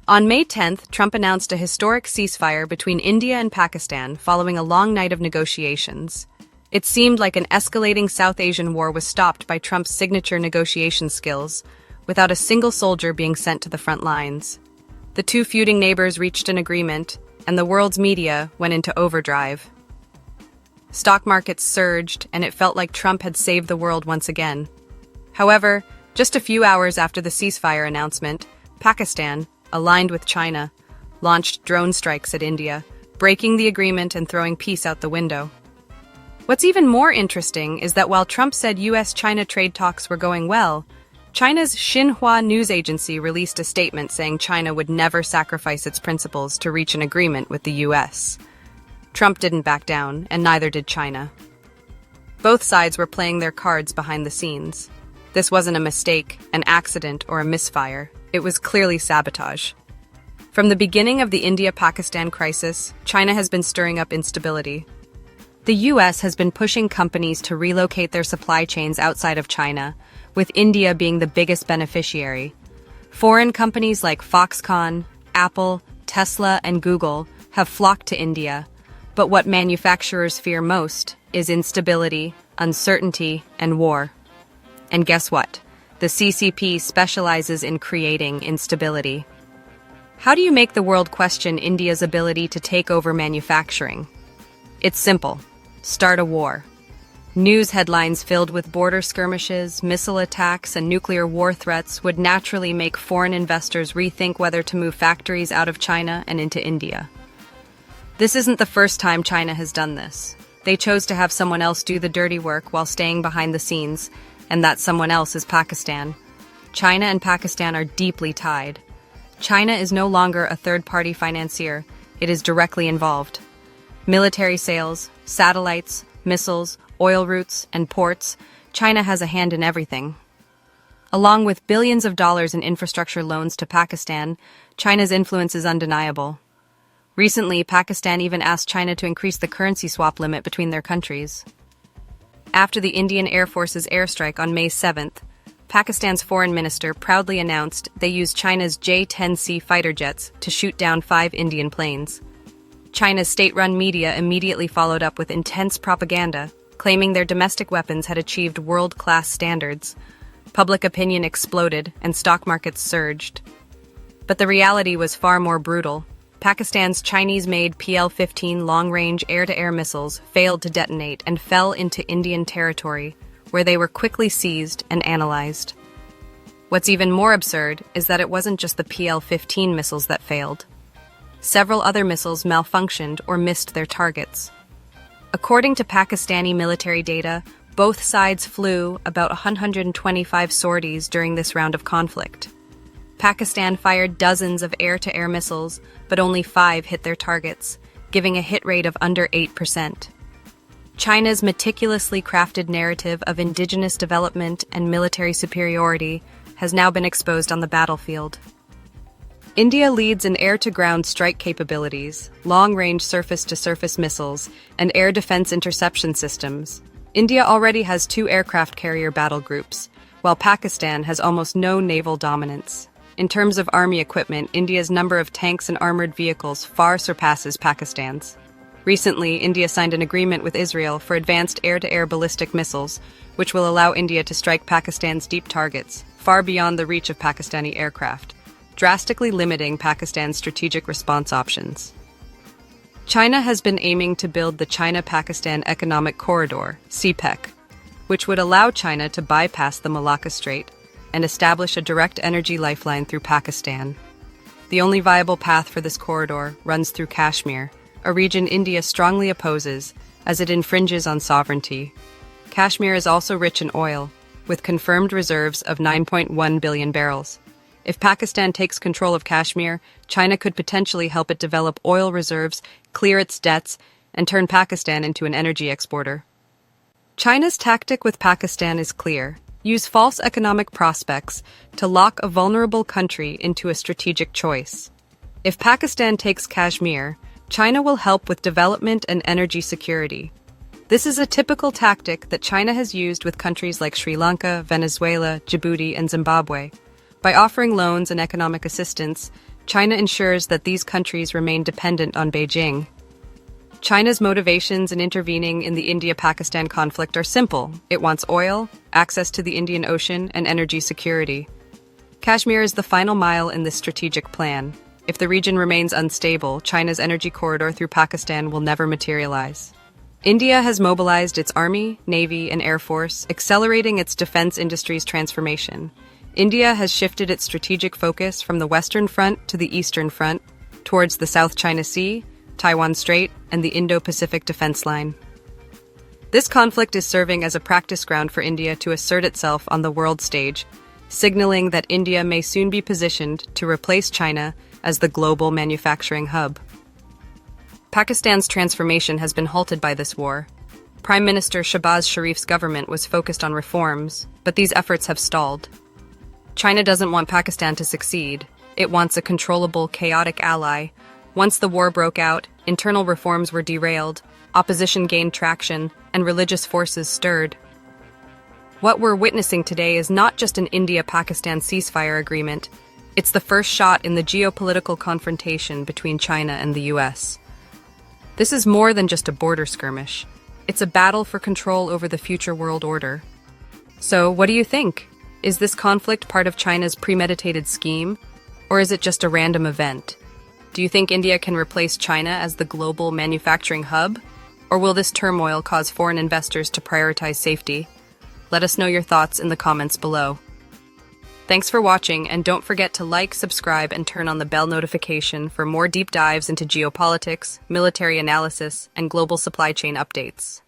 On May 10th, Trump announced a historic ceasefire between India and Pakistan following a long night of negotiations. It seemed like an escalating South Asian war was stopped by Trump's signature negotiation skills, without a single soldier being sent to the front lines. The two feuding neighbors reached an agreement, and the world's media went into overdrive. Stock markets surged, and it felt like Trump had saved the world once again. However, just a few hours after the ceasefire announcement, Pakistan, aligned with China, launched drone strikes at India, breaking the agreement and throwing peace out the window. What's even more interesting is that while Trump said U.S.-China trade talks were going well, China's Xinhua news agency released a statement saying China would never sacrifice its principles to reach an agreement with the U.S. Trump didn't back down, and neither did China. Both sides were playing their cards behind the scenes. This wasn't a mistake, an accident, or a misfire. It was clearly sabotage. From the beginning of the India-Pakistan crisis, China has been stirring up instability. The U.S. has been pushing companies to relocate their supply chains outside of China, with India being the biggest beneficiary. Foreign companies like Foxconn, Apple, Tesla, and Google have flocked to India, but what manufacturers fear most is instability, uncertainty, and war. And guess what? The CCP specializes in creating instability. How do you make the world question India's ability to take over manufacturing? It's simple. Start a war. News headlines filled with border skirmishes, missile attacks, and nuclear war threats would naturally make foreign investors rethink whether to move factories out of China and into India. This isn't the first time China has done this. They chose to have someone else do the dirty work while staying behind the scenes, and that someone else is Pakistan. China and Pakistan are deeply tied. China is no longer a third-party financier. It is directly involved. Military sales, satellites, missiles, oil routes, and ports, China has a hand in everything. Along with billions of dollars in infrastructure loans to Pakistan, China's influence is undeniable. Recently, Pakistan even asked China to increase the currency swap limit between their countries. After the Indian Air Force's airstrike on May 7th, Pakistan's foreign minister proudly announced they used China's J-10C fighter jets to shoot down 5 Indian planes. China's state-run media immediately followed up with intense propaganda, claiming their domestic weapons had achieved world-class standards. Public opinion exploded and stock markets surged. But the reality was far more brutal. Pakistan's Chinese-made PL-15 long-range air-to-air missiles failed to detonate and fell into Indian territory, where they were quickly seized and analyzed. What's even more absurd is that it wasn't just the PL-15 missiles that failed. Several other missiles malfunctioned or missed their targets. According to Pakistani military data, both sides flew about 125 sorties during this round of conflict. Pakistan fired dozens of air-to-air missiles, but only 5 hit their targets, giving a hit rate of under 8%. China's meticulously crafted narrative of indigenous development and military superiority has now been exposed on the battlefield. India leads in air-to-ground strike capabilities, long-range surface-to-surface missiles, and air defense interception systems. India already has 2 aircraft carrier battle groups, while Pakistan has almost no naval dominance. In terms of army equipment, India's number of tanks and armored vehicles far surpasses Pakistan's. Recently, India signed an agreement with Israel for advanced air-to-air ballistic missiles, which will allow India to strike Pakistan's deep targets, far beyond the reach of Pakistani aircraft, drastically limiting Pakistan's strategic response options. China has been aiming to build the China-Pakistan Economic Corridor, CPEC, which would allow China to bypass the Malacca Strait and establish a direct energy lifeline through Pakistan. The only viable path for this corridor runs through Kashmir, a region India strongly opposes as it infringes on sovereignty. Kashmir is also rich in oil, with confirmed reserves of 9.1 billion barrels. If Pakistan takes control of Kashmir, China could potentially help it develop oil reserves, clear its debts, and turn Pakistan into an energy exporter. China's tactic with Pakistan is clear. Use false economic prospects to lock a vulnerable country into a strategic choice. If Pakistan takes Kashmir, China will help with development and energy security. This is a typical tactic that China has used with countries like Sri Lanka, Venezuela, Djibouti, and Zimbabwe. By offering loans and economic assistance, China ensures that these countries remain dependent on Beijing. China's motivations in intervening in the India-Pakistan conflict are simple. It wants oil, access to the Indian Ocean, and energy security. Kashmir is the final mile in this strategic plan. If the region remains unstable, China's energy corridor through Pakistan will never materialize. India has mobilized its army, navy, and air force, accelerating its defense industry's transformation. India has shifted its strategic focus from the Western Front to the Eastern Front, towards the South China Sea, Taiwan Strait, and the Indo-Pacific Defense Line. This conflict is serving as a practice ground for India to assert itself on the world stage, signaling that India may soon be positioned to replace China as the global manufacturing hub. Pakistan's transformation has been halted by this war. Prime Minister Shahbaz Sharif's government was focused on reforms, but these efforts have stalled. China doesn't want Pakistan to succeed. It wants a controllable, chaotic ally. Once the war broke out, internal reforms were derailed, opposition gained traction, and religious forces stirred. What we're witnessing today is not just an India-Pakistan ceasefire agreement. It's the first shot in the geopolitical confrontation between China and the US. This is more than just a border skirmish. It's a battle for control over the future world order. So, what do you think? Is this conflict part of China's premeditated scheme, or is it just a random event? Do you think India can replace China as the global manufacturing hub? Or will this turmoil cause foreign investors to prioritize safety? Let us know your thoughts in the comments below. Thanks for watching, and don't forget to like, subscribe, and turn on the bell notification for more deep dives into geopolitics, military analysis, and global supply chain updates.